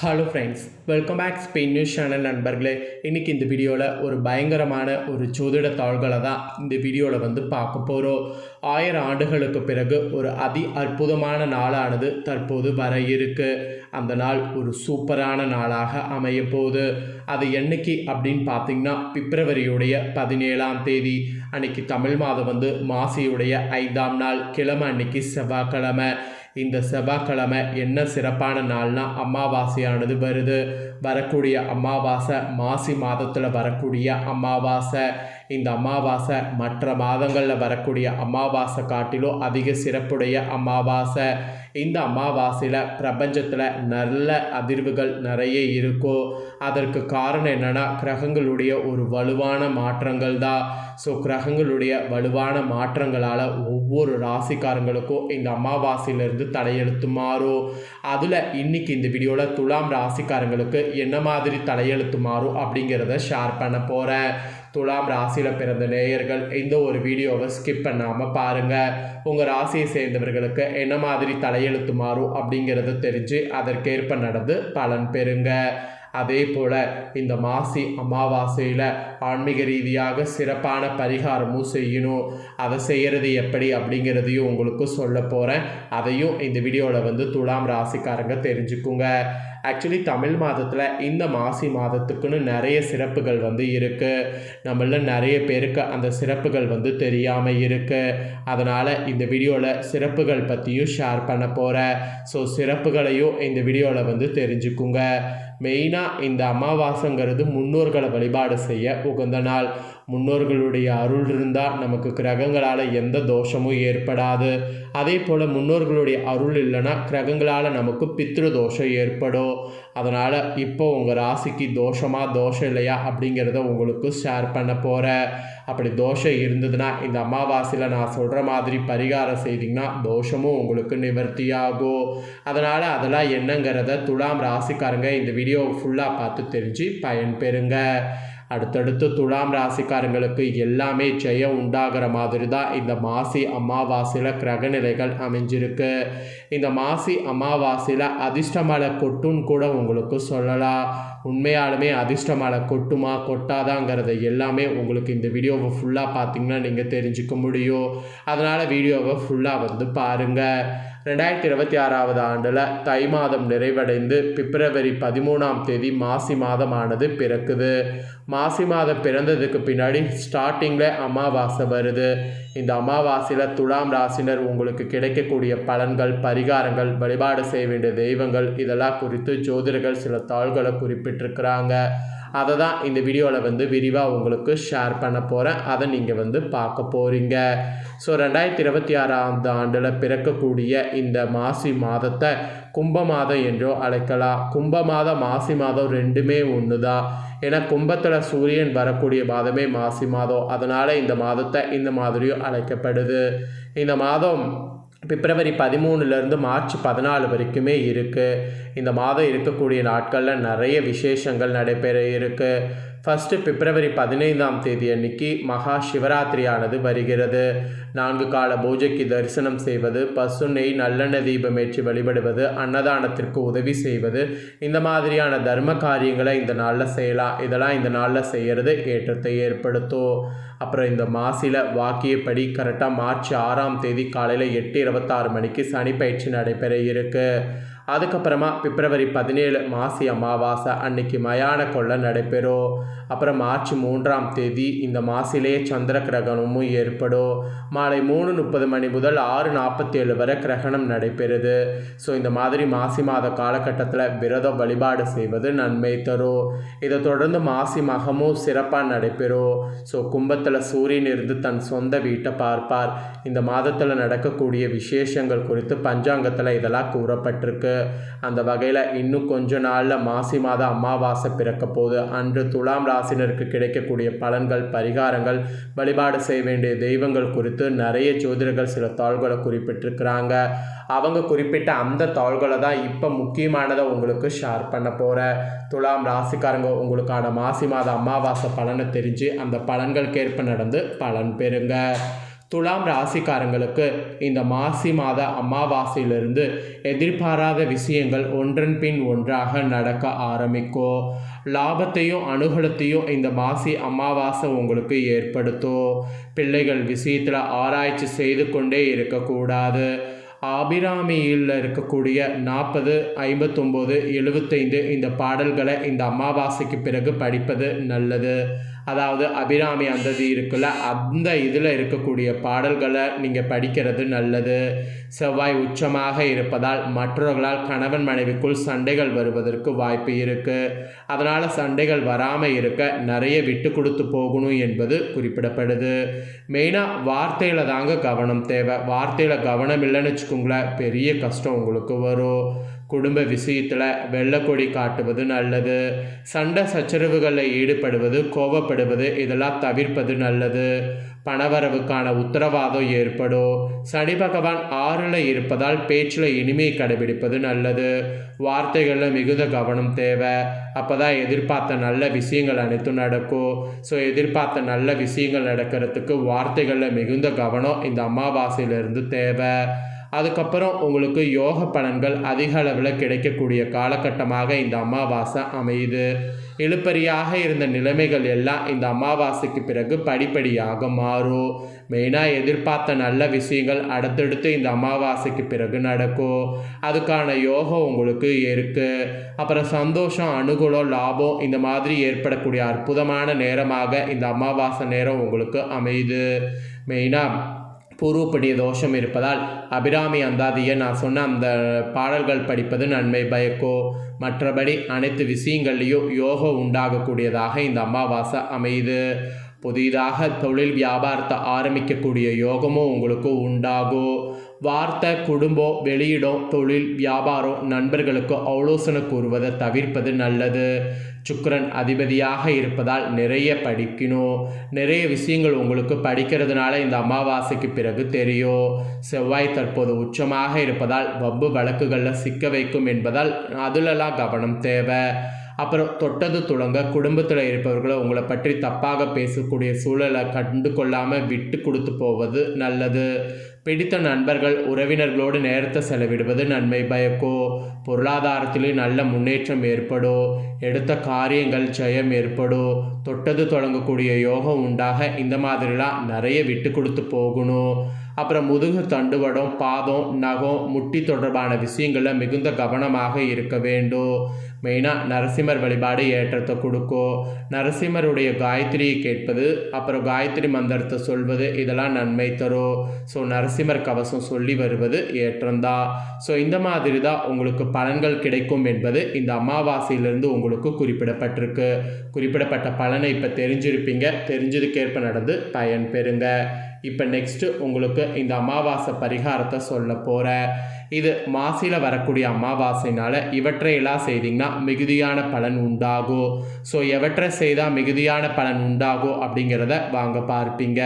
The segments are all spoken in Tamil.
Hello friends, welcome back Spain news channel நண்பர்களே. இன்றைக்கி இந்த வீடியோவில் ஒரு பயங்கரமான ஒரு ஜோதிட தாள்களை தான் இந்த வீடியோவில் பார்க்க போகிறோம். 1000 ஆண்டுகளுக்கு பிறகு ஒரு அற்புதமான நாளானது தற்போது வர இருக்கு. அந்த நாள் ஒரு சூப்பரான நாளாக அமைய போகுது. அது என்னைக்கு அப்படின்னு பார்த்தீங்கன்னா பிப்ரவரியுடைய 17ஆம் தேதி அன்னைக்கு தமிழ் மாதம் மாசியுடைய 5ஆம் நாள் கிழமை, அன்னைக்கு செவ்வாய்க்கிழமை. இந்த செவ்வாய்க்கிழமை என்ன சிறப்பான நாள்னா அமாவாசையானது வருது. வரக்கூடிய அமாவாசை மாசி மாதத்தில் வரக்கூடிய அமாவாசை. இந்த அமாவாசை மற்ற மாதங்களில் வரக்கூடிய அமாவாசை காட்டிலும் அதிக சிறப்புடைய அமாவாசை. இந்த அமாவாசையில் பிரபஞ்சத்தில் நல்ல அதிர்வுகள் நிறைய இருக்கும். அதற்கு காரணம் என்னென்னா கிரகங்களுடைய ஒரு வலுவான மாற்றங்கள் தான். ஸோ கிரகங்களுடைய வலுவான மாற்றங்களால் ஒவ்வொரு ராசிக்காரங்களுக்கும் இந்த அமாவாசையிலிருந்து தலையெழுத்து மாறும். அதில் இன்றைக்கி இந்த வீடியோவில் துலாம் ராசிக்காரங்களுக்கு என்ன மாதிரி தலையெழுத்து மாறும் அப்படிங்கிறத ஷேர் பண்ண போகிறேன். துலாம் ராசியில் பிறந்த நேயர்கள் இந்த ஒரு வீடியோவை ஸ்கிப் பண்ணாமல் பாருங்கள். உங்கள் ராசியை சேர்ந்தவர்களுக்கு என்ன மாதிரி தலையெழுத்து மாறும் அப்படிங்கிறத தெரிஞ்சு அதற்கேற்ப நடந்து பலன் பெறுங்க. அதே போல் இந்த மாசி அமாவாசையில் ஆன்மீக ரீதியாக சிறப்பான பரிகாரமும் செய்யணும். அதை செய்கிறது எப்படி அப்படிங்கிறதையும் உங்களுக்கு சொல்ல போகிறேன். அதையும் இந்த வீடியோவில் துலாம் ராசிக்காரங்க தெரிஞ்சுக்குங்க. ஆக்சுவலி தமிழ் மாதத்தில் இந்த மாசி மாதத்துக்குன்னு நிறைய சிறப்புகள் இருக்குது. நம்மள நிறைய பேருக்கு அந்த சிறப்புகள் தெரியாமல் இருக்குது. அதனால் இந்த வீடியோவில் சிறப்புகள் பற்றியும் ஷேர் பண்ண போகிறேன். ஸோ சிறப்புகளையும் இந்த வீடியோவில் தெரிஞ்சுக்குங்க. மெயினாக இந்த அமாவாசைங்கிறது முன்னோர்களை வழிபாடு செய்ய உகந்த நாள். முன்னோர்களுடைய அருள் இருந்தால் நமக்கு கிரகங்களால் எந்த தோஷமும் ஏற்படாது. அதே போல் முன்னோர்களுடைய அருள் இல்லைன்னா கிரகங்களால் நமக்கு பித்ரு தோஷம் ஏற்படும். அதனால் இப்போ உங்கள் ராசிக்கு தோஷம் இல்லையா அப்படிங்கிறத உங்களுக்கு ஷேர் பண்ண போகிறேன். அப்படி தோஷம் இருந்ததுன்னா இந்த அமாவாசையில் நான் சொல்கிற மாதிரி பரிகாரம் செய்திங்கன்னா தோஷமும் உங்களுக்கு நிவர்த்தியாகும். அதனால் அதெல்லாம் என்னங்கிறத துலாம் ராசிக்காரங்க இந்த வீடியோவை ஃபுல்லாக பார்த்து தெரிஞ்சு பயன்பெறுங்க. அடுத்தடுத்து துலாம் ராசிக்காரங்களுக்கு எல்லாமே ஜெயம் உண்டாகிற மாதிரி தான் இந்த மாசி அமாவாசையில் கிரகநிலைகள் அமைஞ்சிருக்கு. இந்த மாசி அமாவாசையில் அதிர்ஷ்டமலை கொட்டுன்னு கூட உங்களுக்கு சொல்லலாம். உண்மையாலுமே அதிர்ஷ்டமலை கொட்டுமா கொட்டாதாங்கிறத எல்லாமே உங்களுக்கு இந்த வீடியோவை ஃபுல்லாக பார்த்தீங்கன்னா நீங்கள் தெரிஞ்சுக்க முடியும். அதனால் வீடியோவை ஃபுல்லாக பாருங்கள். 2026 ஆண்டில் தை மாதம் நிறைவடைந்து பிப்ரவரி 13ஆம் தேதி மாசி மாதமானது பிறக்குது. மாசி மாதம் பிறந்ததுக்கு பின்னாடி ஸ்டார்டிங்கில் அமாவாசை வருது. இந்த அமாவாசையில் துலாம் ராசினர் உங்களுக்கு கிடைக்கக்கூடிய பலன்கள், பரிகாரங்கள், வழிபாடு செய்ய வேண்டிய தெய்வங்கள் இதெல்லாம் குறித்து ஜோதிடர்கள் சில தாள்களை குறிப்பிட்டிருக்கிறாங்க. அதை தான் இந்த வீடியோவில் விரிவாக உங்களுக்கு ஷேர் பண்ண போகிறேன். அதை நீங்கள் பார்க்க போகிறீங்க. ஸோ 2026 ஆண்டில் பிறக்கக்கூடிய இந்த மாசி மாதத்தை கும்ப மாதம் என்றோ அழைக்கலாம். கும்ப மாதம் மாசி மாதம் ரெண்டுமே ஒன்று தான். ஏன்னா கும்பத்தில் சூரியன் வரக்கூடிய மாதமே மாசி மாதம். அதனால் இந்த மாதத்தை இந்த மாதிரியும் அழைக்கப்படுது. இந்த மாதம் பிப்ரவரி 13லேருந்து மார்ச் 14 வரைக்குமே இருக்குது. இந்த மாதம் இருக்கக்கூடிய நாட்களில் நிறைய விசேஷங்கள் நடைபெற இருக்குது. ஃபஸ்ட்டு பிப்ரவரி 15ஆம் தேதி அன்னைக்கு மகா சிவராத்திரியானது வருகிறது. 4 கால பூஜைக்கு தரிசனம் செய்வது, பசு நெய் நல்லெண்ணெய் தீபம் ஏற்றி வழிபடுவது, அன்னதானத்திற்கு உதவி செய்வது, இந்த மாதிரியான தர்ம காரியங்களை இந்த நாளில் செய்யலாம். இதெல்லாம் இந்த நாளில் செய்கிறது ஏற்றத்தை ஏற்படுத்தும். அப்புறம் இந்த மாசியில் வாக்கியப்படி கரெக்டாக மார்ச் 6ஆம் தேதி காலையில் 8:26 மணிக்கு சனி பயிற்சி நடைபெற இருக்குது. அதுக்கப்புறமா பிப்ரவரி 17 மாசி அமாவாசை அன்னைக்கு மயான கொள்ளை நடைபெறும். அப்புறம் மார்ச் 3ஆம் தேதி இந்த மாசிலே சந்திர கிரகணமும் ஏற்படும். மாலை 3:30 மணி முதல் 6:47 வரை கிரகணம் நடைபெறுது. ஸோ இந்த மாதிரி மாசி மாத காலகட்டத்தில் விரத வழிபாடு செய்வது நன்மை தரும். இதை தொடர்ந்து மாசி மகமும் சிறப்பாக நடைபெறும். ஸோ கும்பத்தில் சூரியன் இருந்து தன் சொந்த வீட்டை பார்ப்பார். இந்த மாதத்தில் நடக்கக்கூடிய விசேஷங்கள் குறித்து பஞ்சாங்கத்தில் இதெல்லாம் கூறப்பட்டிருக்கு. அந்த வகையில் இன்னும் கொஞ்ச நாளில் மாசி மாத அமாவாசை பிறக்க போது அன்று துலாம் ராசினருக்கு கிடைக்கக்கூடிய பலன்கள், பரிகாரங்கள், வழிபாடு செய்ய வேண்டிய தெய்வங்கள் குறித்து நிறைய ஜோதிடர்கள் சில தாள்களை குறிப்பிட்டிருக்கிறாங்க. அவங்க குறிப்பிட்ட அந்த தாள்களை தான் இப்போ முக்கியமானதை உங்களுக்கு ஷேர் பண்ண போகிறேன். துலாம் ராசிக்காரங்க உங்களுக்கான மாசி மாத அமாவாசை பலனை தெரிஞ்சு அந்த பலன்களுக்கேற்ப நடந்து பலன் பெறுங்க. துலாம் ராசிக்காரங்களுக்கு இந்த மாசி மாத அமாவாசையிலிருந்து எதிர்பாராத விஷயங்கள் ஒன்றன் பின் ஒன்றாக நடக்க ஆரம்பிக்கும். லாபத்தையும் அனுகூலத்தையும் இந்த மாசி அமாவாசை உங்களுக்கு ஏற்படுத்தும். பிள்ளைகள் விஷயத்தில் ஆராய்ச்சி செய்து கொண்டே இருக்கக்கூடாது. அபிராமியில் இருக்கக்கூடிய 40, 59, 75 இந்த பாடல்களை இந்த அமாவாசைக்கு பிறகு படிப்பது நல்லது. அதாவது அபிராமி அந்ததி இருக்குல்ல, அந்த இதில் இருக்கக்கூடிய பாடல்களை நீங்கள் படிக்கிறது நல்லது. செவ்வாய் உச்சமாக இருப்பதால் மற்றவர்களால் கணவன் மனைவிக்குள் சண்டைகள் வருவதற்கு வாய்ப்பு இருக்குது. அதனால் சண்டைகள் வராமல் இருக்க நிறைய விட்டு கொடுத்து போகணும் என்பது குறிப்பிடப்படுது. மெயினாக வார்த்தையில் தாங்க கவனம் தேவை. வார்த்தையில் கவனம் இல்லைன்னு வச்சுக்கோங்களேன், பெரிய கஷ்டம் உங்களுக்கு வரும். குடும்ப விஷயத்தில் வெள்ளைக்கொடி காட்டுவது நல்லது. சண்டை சச்சரவுகளில் ஈடுபடுவது, கோபப்படுவது இதெல்லாம் தவிர்ப்பது நல்லது. பணவரவுக்கான உத்தரவாதம் ஏற்படும். சனி பகவான் 6ல் இருப்பதால் பேச்சில் இனிமை கடைபிடிப்பது நல்லது. வார்த்தைகளில் மிகுந்த கவனம் தேவை. அப்போ தான் எதிர்பார்த்த நல்ல விஷயங்கள் அனைத்தும் நடக்கும். ஸோ எதிர்பார்த்த நல்ல விஷயங்கள் நடக்கிறதுக்கு வார்த்தைகளில் மிகுந்த கவனம் இந்த அமாவாசையிலிருந்து தேவை. அதுக்கப்புறம் உங்களுக்கு யோக பலன்கள் அதிக அளவில் கிடைக்கக்கூடிய காலகட்டமாக இந்த அமாவாசை அமையுது. இழுபறியாக இருந்த நிலைமைகள் எல்லாம் இந்த அமாவாசைக்கு பிறகு படிப்படியாக மாறும். மெயினாக எதிர்பார்த்த நல்ல விஷயங்கள் அடுத்தடுத்து இந்த அமாவாசைக்கு பிறகு நடக்கும். அதுக்கான யோகம் உங்களுக்கு இருக்குது. அப்புறம் சந்தோஷம், அனுகூலம், லாபம் இந்த மாதிரி ஏற்படக்கூடிய அற்புதமான நேரமாக இந்த அமாவாசை நேரம் உங்களுக்கு அமையுது. மெயினாக பூர்வப்படிய தோஷம் இருப்பதால் அபிராமி அந்தாதியை நான் சொன்ன அந்த பாடல்கள் படிப்பது நன்மை பயக்கும். மற்றபடி அனைத்து விஷயங்கள்லேயும் யோகம் உண்டாகக்கூடியதாக இந்த அமாவாசை அமையுது. புதிதாக தொழில் வியாபாரத்தை ஆரம்பிக்கக்கூடிய யோகமும் உங்களுக்கு உண்டாகும். வார்த்தை, குடும்பம், வெளியிடம், தொழில், வியாபாரம், நண்பர்களுக்கு ஆலோசனை கூறுவதை தவிர்ப்பது நல்லது. சுக்கிரன் அதிபதியாக இருப்பதால் நிறைய படிக்கணும். நிறைய விஷயங்கள் உங்களுக்கு படிக்கிறதுனால இந்த அமாவாசைக்கு பிறகு தெரியும். செவ்வாய் தற்போது உச்சமாக இருப்பதால் வம்பு வழக்குகளில் சிக்க வைக்கும் என்பதால் அதிலெல்லாம் கவனம் தேவை. அப்புறம் தொட்டது துளங்க குடும்பத்தில் இருப்பவர்களை உங்களை பற்றி தப்பாக பேசக்கூடிய சூழலை கண்டு கொள்ளாமல் விட்டு கொடுத்து போவது நல்லது. பிடித்த நண்பர்கள், உறவினர்களோடு நேரத்தை செலவிடுவது நன்மை பயக்கும். பொருளாதாரத்திலும் நல்ல முன்னேற்றம் ஏற்படும். எடுத்த காரியங்கள் ஜெயம் ஏற்படும். தொட்டது தொடங்கக்கூடிய யோகம் உண்டாக இந்த மாதிரிலாம் நிறைய விட்டு கொடுத்து போகணும். அப்புறம் முதுகு தண்டுவடம், பாதம், நகம், முட்டி தொடர்பான விஷயங்களில் மிகுந்த கவனமாக இருக்க வேண்டும். மெயினாக நரசிம்மர் வழிபாடு ஏற்றத்தை கொடுக்கும். நரசிம்மருடைய காயத்ரியை கேட்பது, அப்புறம் காயத்ரி மந்திரத்தை சொல்வது இதெல்லாம் நன்மை தரும். ஸோ நரசிம்மர் கவசம் சொல்லி வருவது ஏற்றம்தான். ஸோ இந்த மாதிரி தான் உங்களுக்கு பலன்கள் கிடைக்கும் என்பது இந்த அமாவாசையிலிருந்து உங்களுக்கு குறிப்பிடப்பட்டிருக்கு. குறிப்பிடப்பட்ட பலனை இப்போ தெரிஞ்சிருப்பீங்க. தெரிஞ்சதுக்கேற்ப நடந்து பயன் பெறுங்க. இப்போ நெக்ஸ்ட்டு உங்களுக்கு இந்த அமாவாசை பரிகாரத்தை சொல்ல போகிறேன். இது மாசியில் வரக்கூடிய அமாவாசைனால் இவற்றையெல்லாம் செய்திங்கன்னா மிகுதியான பலன் உண்டாகும். ஸோ எவற்றை செய்தால் மிகுதியான பலன் உண்டாகும் அப்படிங்கிறத வாங்க பார்ப்பீங்க.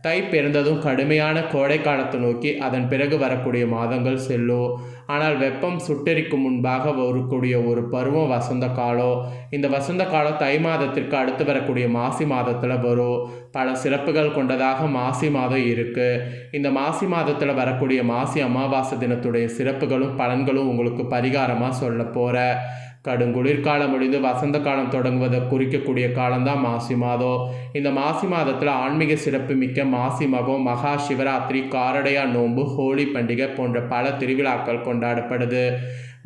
தை பிறந்ததும் கடுமையான கோடை காலத்தை நோக்கி அதன் பிறகு வரக்கூடிய மாதங்கள் செல்லும். ஆனால் வெப்பம் சுட்டெரிக்கும் முன்பாக வரக்கூடிய ஒரு பருவம் வசந்த காலம். இந்த வசந்த காலம் தை மாதத்திற்கு அடுத்து வரக்கூடிய மாசி மாதத்தில் வரும். பல சிறப்புகள் கொண்டதாக மாசி மாதம் இருக்குது. இந்த மாசி மாதத்தில் வரக்கூடிய மாசி அமாவாசை தினத்துடைய சிறப்புகளும் பலன்களும் உங்களுக்கு பரிகாரமாக சொல்ல போகிறேன். கடுங்குளிர்காலம் முடிந்து வசந்த காலம் தொடங்குவதை குறிக்கக்கூடிய காலம்தான் மாசி மாதம். இந்த மாசி மாதத்தில் ஆன்மீக சிறப்பு மிக்க மாசி மகம், மகா சிவராத்திரி, காரடையா நோன்பு, ஹோலி பண்டிகை போன்ற பல திருவிழாக்கள் கொண்டாடப்படுது.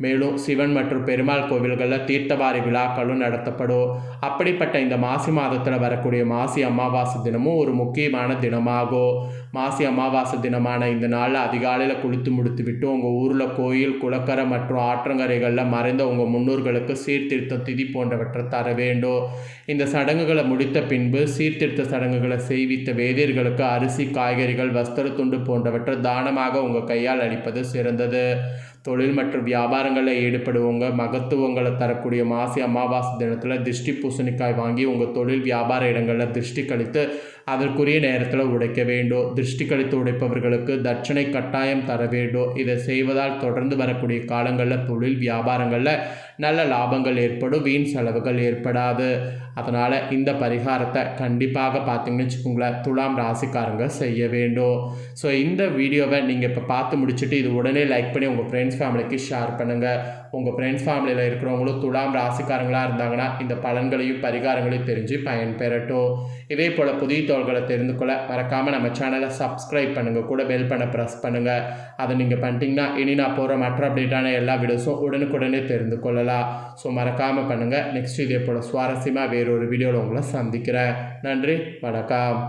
மேலும் சிவன் மற்றும் பெருமாள் கோவில்களில் தீர்த்தவாரி விழாக்களும் நடத்தப்படும். அப்படிப்பட்ட இந்த மாசி மாதத்தில் வரக்கூடிய மாசி அமாவாசை தினமும் ஒரு முக்கியமான தினமாகும். மாசி அமாவாசை தினமான இந்த நாளில் அதிகாலையில் குளித்து முடித்து விட்டு உங்கள் ஊரில் கோயில், குளக்கரை மற்றும் ஆற்றங்கரைகளில் மறைந்த உங்கள் முன்னோர்களுக்கு சீர்திருத்தம், திதி போன்றவற்றை தர வேண்டும். இந்த சடங்குகளை முடித்த பின்பு சீர்திருத்த சடங்குகளை செய்வித்த வேதியர்களுக்கு அரிசி, காய்கறிகள், வஸ்திர துண்டு போன்றவற்றை தானமாக உங்கள் கையால் அளிப்பது சிறந்தது. தொழில் மற்றும் வியாபாரங்களில் ஈடுபடுவங்க மகத்துவங்களை தரக்கூடிய மாசி அமாவாசை தினத்தில் திருஷ்டி பூசணிக்காய் வாங்கி உங்கள் தொழில் வியாபார இடங்களில் திருஷ்டி கழித்து அதற்குரிய நேரத்தில் உடைக்க வேண்டும். திருஷ்டி கழித்து உடைப்பவர்களுக்கு தட்சணை கட்டாயம் தர வேண்டும். இதை செய்வதால் தொடர்ந்து வரக்கூடிய காலங்களில் தொழில் வியாபாரங்களில் நல்ல லாபங்கள் ஏற்படும், வீண் செலவுகள் ஏற்படாது. அதனால் இந்த பரிகாரத்தை கண்டிப்பாக பார்த்தீங்கன்னு வச்சுக்கோங்களேன் துலாம் ராசிக்காரங்க செய்ய வேண்டும். ஸோ இந்த வீடியோவை நீங்கள் இப்போ பார்த்து முடிச்சுட்டு இது உடனே லைக் பண்ணி உங்கள் ஃப்ரெண்ட்ஸ் ஃபேமிலிக்கு ஷேர் பண்ணுங்கள். உங்கள் ஃப்ரெண்ட்ஸ் ஃபேமிலியில் இருக்கிறவங்களும் துலாம் ராசிக்காரங்களாக இருந்தாங்கன்னா இந்த பலன்களையும் பரிகாரங்களையும் தெரிஞ்சு பயன்பெறட்டும். இதே போல் புதிய தகவல்களை தெரிந்து கொள்ள மறக்காமல் நம்ம சேனலை சப்ஸ்கிரைப் பண்ணுங்கள், கூட பெல் பண்ண ப்ரெஸ் பண்ணுங்கள். அதை நீங்கள் பண்ணிட்டீங்கன்னா இனி நான் போகிற மற்ற அப்டேட்டான எல்லா வீடியோஸும் உடனுக்குடனே தெரிந்து கொள்ளலாம். ஸோ மறக்காமல் பண்ணுங்கள். நெக்ஸ்ட் இதே போல் சுவாரஸ்யமாக வேறொரு வீடியோவில் உங்களை சந்திக்கிறேன். நன்றி, வணக்கம்.